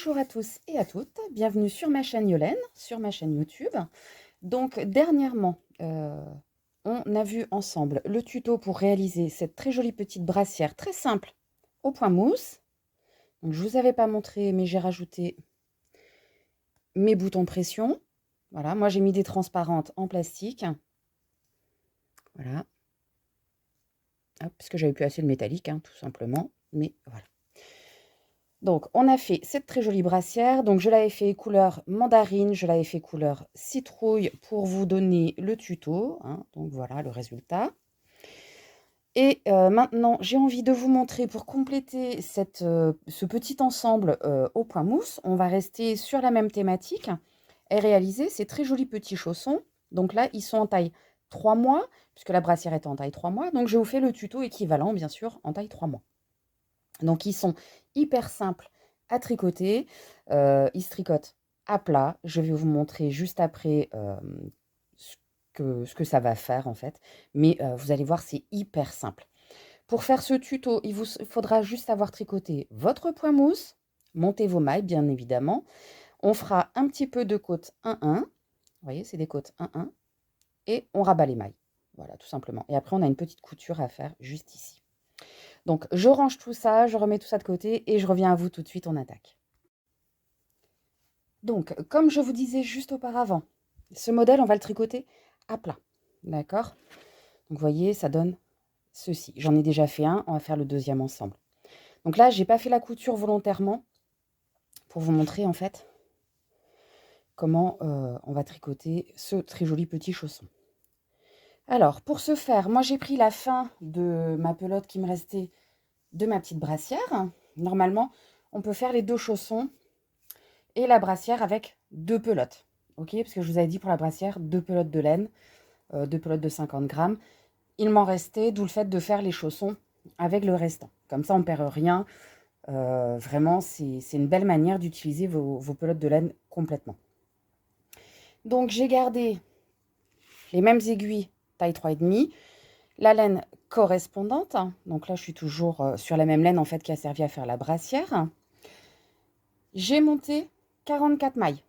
Bonjour à tous et à toutes, bienvenue sur ma chaîne Yolène, sur ma chaîne YouTube. Donc dernièrement, on a vu ensemble le tuto pour réaliser cette très jolie petite brassière très simple au point mousse. Donc je ne vous avais pas montré, mais j'ai rajouté mes boutons pression. Voilà, moi j'ai mis des transparentes en plastique. Voilà. Hop, parce que j'avais plus assez de métallique, hein, tout simplement. Mais voilà. Donc, on a fait cette très jolie brassière. Donc, je l'avais fait couleur mandarine, je l'avais fait couleur citrouille pour vous donner le tuto, hein. Donc, voilà le résultat. Et maintenant, j'ai envie de vous montrer pour compléter ce petit ensemble au point mousse. On va rester sur la même thématique et réaliser ces très jolis petits chaussons. Donc là, ils sont en taille 3 mois, puisque la brassière est en taille 3 mois. Donc, je vous fais le tuto équivalent, bien sûr, en taille 3 mois. Donc, ils sont hyper simples à tricoter. Ils se tricotent à plat. Je vais vous montrer juste après ce que ça va faire, en fait. Mais vous allez voir, c'est hyper simple. Pour faire ce tuto, il vous faudra juste avoir tricoté votre point mousse, monter vos mailles, bien évidemment. On fera un petit peu de côte 1-1. Vous voyez, c'est des côtes 1-1. Et on rabat les mailles. Voilà, tout simplement. Et après, on a une petite couture à faire juste ici. Donc, je range tout ça, je remets tout ça de côté et je reviens à vous tout de suite, on attaque. Donc, comme je vous disais juste auparavant, ce modèle, on va le tricoter à plat. D'accord? Donc, vous voyez, ça donne ceci. J'en ai déjà fait un, on va faire le deuxième ensemble. Donc là, j'ai pas fait la couture volontairement pour vous montrer en fait comment on va tricoter ce très joli petit chausson. Alors, pour ce faire, moi j'ai pris la fin de ma pelote qui me restait de ma petite brassière. Normalement, on peut faire les deux chaussons et la brassière avec 2 pelotes. Ok, parce que je vous avais dit pour la brassière, 2 pelotes de laine, 2 pelotes de 50 grammes. Il m'en restait, d'où le fait de faire les chaussons avec le restant. Comme ça, on ne perd rien. Vraiment, c'est une belle manière d'utiliser vos pelotes de laine complètement. Donc, j'ai gardé les mêmes aiguilles, taille 3,5. La laine correspondante. Donc là, je suis toujours sur la même laine en fait qui a servi à faire la brassière. J'ai monté 44 mailles.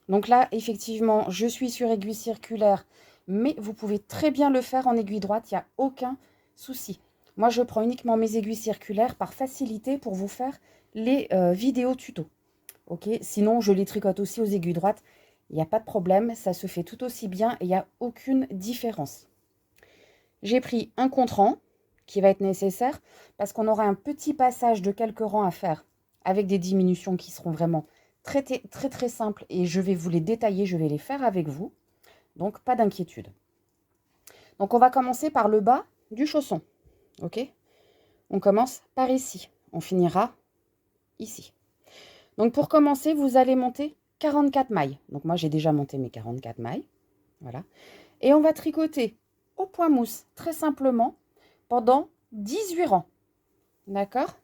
Donc là, effectivement, je suis sur aiguille circulaire, mais vous pouvez très bien le faire en aiguille droite, il n'y a aucun souci. Moi, je prends uniquement mes aiguilles circulaires par facilité pour vous faire les vidéos tuto. Ok, sinon, je les tricote aussi aux aiguilles droites. Il n'y a pas de problème, ça se fait tout aussi bien et il n'y a aucune différence. J'ai pris un contre-rang qui va être nécessaire parce qu'on aura un petit passage de quelques rangs à faire avec des diminutions qui seront vraiment très, très, très simples et je vais vous les détailler, je vais les faire avec vous. Donc, pas d'inquiétude. Donc, on va commencer par le bas du chausson. Ok? On commence par ici. On finira ici. Donc, pour commencer, vous allez monter 44 mailles. Donc, moi, j'ai déjà monté mes 44 mailles. Voilà. Et on va tricoter au point mousse, très simplement, pendant 18 rangs. D'accord?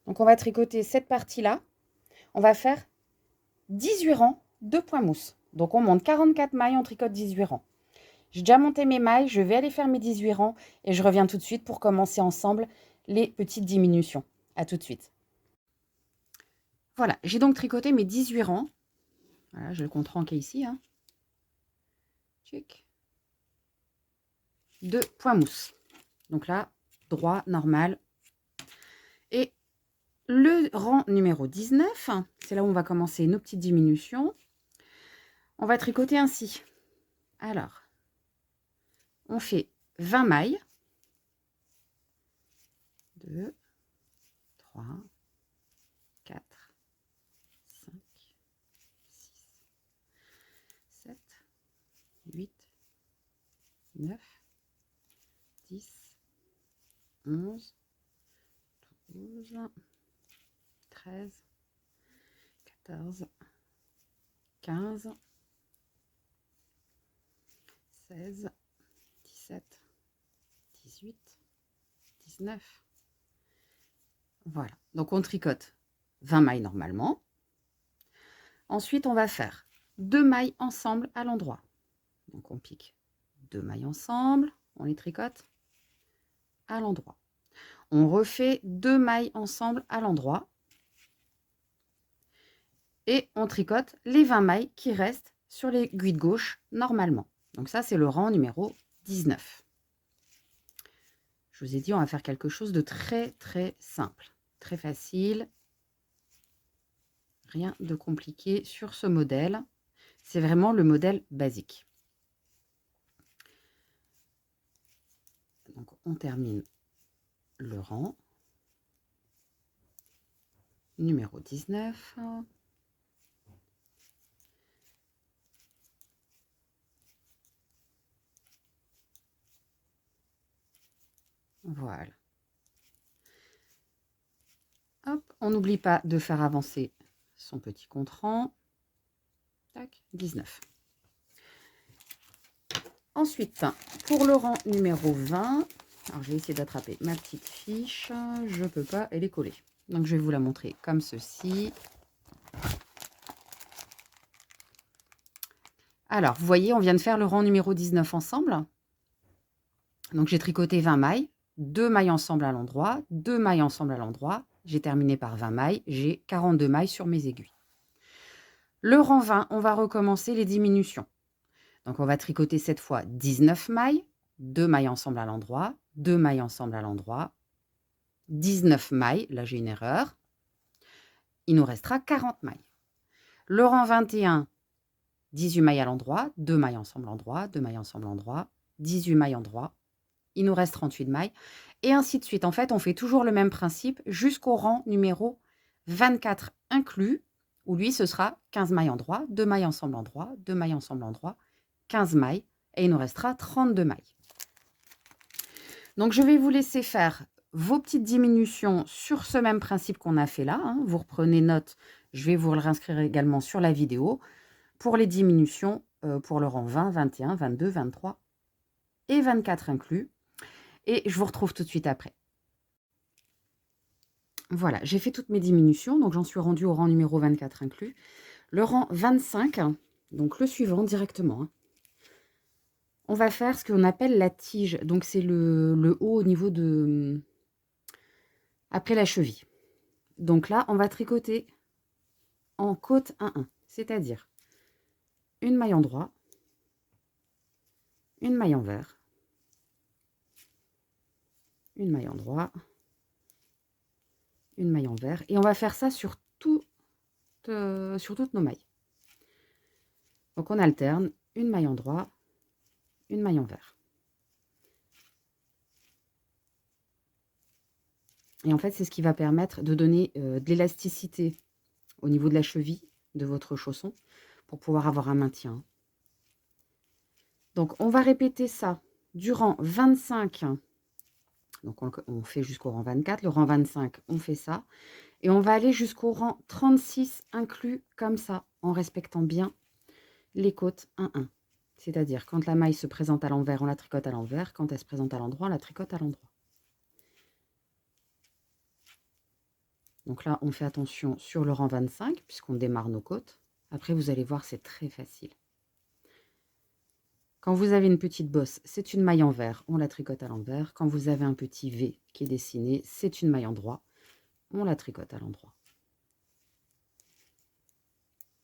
Donc, on va tricoter cette partie-là. On va faire 18 rangs de point mousse. Donc, on monte 44 mailles, on tricote 18 rangs. J'ai déjà monté mes mailles, je vais aller faire mes 18 rangs et je reviens tout de suite pour commencer ensemble les petites diminutions. À tout de suite. Voilà, j'ai donc tricoté mes 18 rangs. Voilà, je le compte rang qui est ici. Hein. De point mousse. Donc là, droit, normal. Et le rang numéro 19, c'est là où on va commencer nos petites diminutions. On va tricoter ainsi. Alors, on fait 20 mailles. 2, 3, 4, 5, 6, 7, 8, 9, 10, 11, 12, 13, 14, 15, 16, 17, 18, 19. Voilà. Donc, on tricote 20 mailles normalement. Ensuite, on va faire 2 mailles ensemble à l'endroit. Donc, on pique 2 mailles ensemble. On les tricote à l'endroit. On refait 2 mailles ensemble à l'endroit. Et on tricote les 20 mailles qui restent sur l'aiguille de gauche normalement. Donc ça, c'est le rang numéro 19. Je vous ai dit, on va faire quelque chose de très, très simple. Très facile. Rien de compliqué sur ce modèle. C'est vraiment le modèle basique. Donc, on termine le rang numéro 19. Voilà. Hop, on n'oublie pas de faire avancer son petit contre-rang. Tac, 19. Ensuite, pour le rang numéro 20, alors je vais essayer d'attraper ma petite fiche. Je ne peux pas, elle est collée. Donc je vais vous la montrer comme ceci. Alors, vous voyez, on vient de faire le rang numéro 19 ensemble. Donc j'ai tricoté 20 mailles, 2 mailles ensemble à l'endroit, 2 mailles ensemble à l'endroit. J'ai terminé par 20 mailles, j'ai 42 mailles sur mes aiguilles. Le rang 20, on va recommencer les diminutions. Donc on va tricoter cette fois 19 mailles, 2 mailles ensemble à l'endroit, 2 mailles ensemble à l'endroit, 19 mailles, là j'ai une erreur. Il nous restera 40 mailles. Le rang 21, 18 mailles à l'endroit, 2 mailles ensemble à l'endroit, 2 mailles ensemble à l'endroit, 18 mailles à l'endroit. Il nous reste 38 mailles, et ainsi de suite. En fait, on fait toujours le même principe jusqu'au rang numéro 24 inclus, où lui, ce sera 15 mailles en droit, 2 mailles ensemble en droit, 2 mailles ensemble en droit, 15 mailles, et il nous restera 32 mailles. Donc, je vais vous laisser faire vos petites diminutions sur ce même principe qu'on a fait là. Hein. Vous reprenez note, je vais vous le réinscrire également sur la vidéo, pour les diminutions pour le rang 20, 21, 22, 23 et 24 inclus. Et je vous retrouve tout de suite après. Voilà, j'ai fait toutes mes diminutions, donc j'en suis rendue au rang numéro 24 inclus. Le rang 25, donc le suivant directement. Hein. On va faire ce qu'on appelle la tige. Donc c'est le haut au niveau de... après la cheville. Donc là, on va tricoter en côte 1-1, c'est-à-dire une maille en droit, une maille en vert, une maille en droit, une maille en vert, et on va faire ça sur toutes nos mailles. Donc on alterne une maille en droit, une maille en vert. Et en fait, c'est ce qui va permettre de donner de l'élasticité au niveau de la cheville de votre chausson pour pouvoir avoir un maintien. Donc on va répéter ça durant 25. Donc on fait jusqu'au rang 24. Le rang 25, on fait ça. Et on va aller jusqu'au rang 36 inclus comme ça, en respectant bien les côtes 1-1. C'est-à-dire, quand la maille se présente à l'envers, on la tricote à l'envers. Quand elle se présente à l'endroit, on la tricote à l'endroit. Donc là, on fait attention sur le rang 25, puisqu'on démarre nos côtes. Après, vous allez voir, c'est très facile. Quand vous avez une petite bosse, c'est une maille en vert, on la tricote à l'envers. Quand vous avez un petit V qui est dessiné, c'est une maille en droit, on la tricote à l'endroit.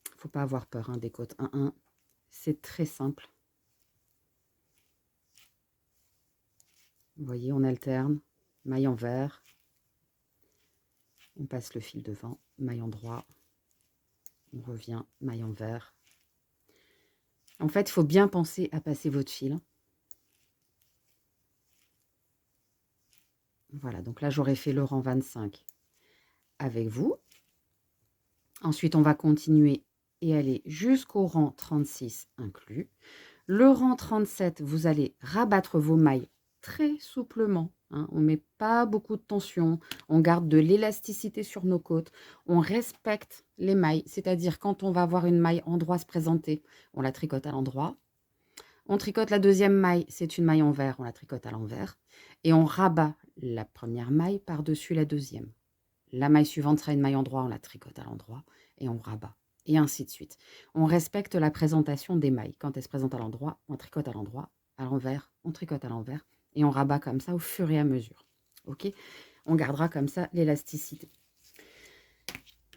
Il ne faut pas avoir peur hein, des côtes 1-1, c'est très simple. Vous voyez, on alterne, maille en vert, on passe le fil devant, maille en droit, on revient, maille en vert. En fait, il faut bien penser à passer votre fil. Voilà, donc là, j'aurais fait le rang 25 avec vous. Ensuite, on va continuer et aller jusqu'au rang 36 inclus. Le rang 37, vous allez rabattre vos mailles très souplement. Hein. On ne met pas beaucoup de tension. On garde de l'élasticité sur nos côtes. On respecte les mailles. C'est-à-dire, quand on va avoir une maille en droit se présenter, on la tricote à l'endroit. On tricote la deuxième maille, c'est une maille envers, on la tricote à l'envers. Et on rabat la première maille par-dessus la deuxième. La maille suivante sera une maille en droit, on la tricote à l'endroit et on rabat. Et ainsi de suite. On respecte la présentation des mailles. Quand elles se présentent à l'endroit, on tricote à l'endroit, à l'envers, on tricote à l'envers. Et on rabat comme ça au fur et à mesure. Ok? On gardera comme ça l'élasticité.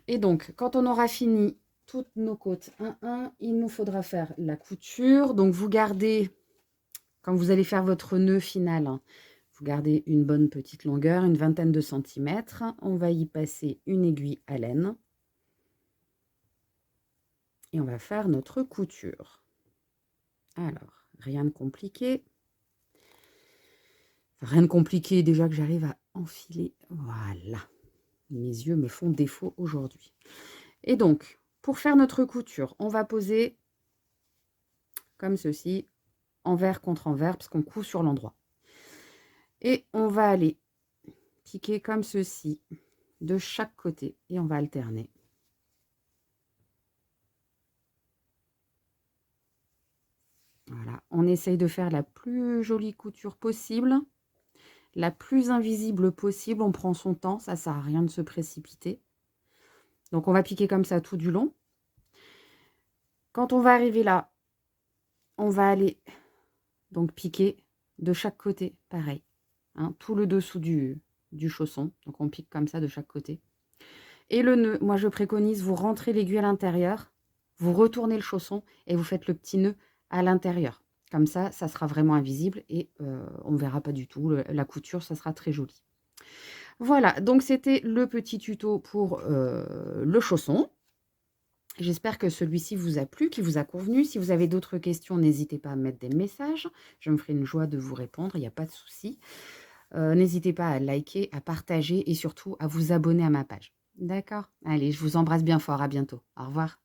Et donc, quand on aura fini toutes nos côtes 1, il nous faudra faire la couture. Donc, vous gardez, quand vous allez faire votre nœud final, hein, vous gardez une bonne petite longueur, une vingtaine de centimètres. On va y passer une aiguille à laine. Et on va faire notre couture. Alors, rien de compliqué. Rien de compliqué, déjà que j'arrive à enfiler. Voilà. Mes yeux me font défaut aujourd'hui. Et donc, pour faire notre couture, on va poser comme ceci, envers contre envers, parce qu'on coud sur l'endroit. Et on va aller piquer comme ceci, de chaque côté, et on va alterner. Voilà, on essaye de faire la plus jolie couture possible, la plus invisible possible. On prend son temps, ça sert à rien de se précipiter. Donc on va piquer comme ça tout du long. Quand on va arriver là, on va aller donc piquer de chaque côté, pareil. Hein, tout le dessous du chausson. Donc on pique comme ça de chaque côté. Et le nœud, moi je préconise, vous rentrez l'aiguille à l'intérieur, vous retournez le chausson et vous faites le petit nœud à l'intérieur. Comme ça, ça sera vraiment invisible et on ne verra pas du tout. La couture, ça sera très joli. Voilà, donc c'était le petit tuto pour le chausson. J'espère que celui-ci vous a plu, qu'il vous a convenu. Si vous avez d'autres questions, n'hésitez pas à mettre des messages. Je me ferai une joie de vous répondre, il n'y a pas de souci. N'hésitez pas à liker, à partager et surtout à vous abonner à ma page. D'accord? Allez, je vous embrasse bien fort. À bientôt. Au revoir.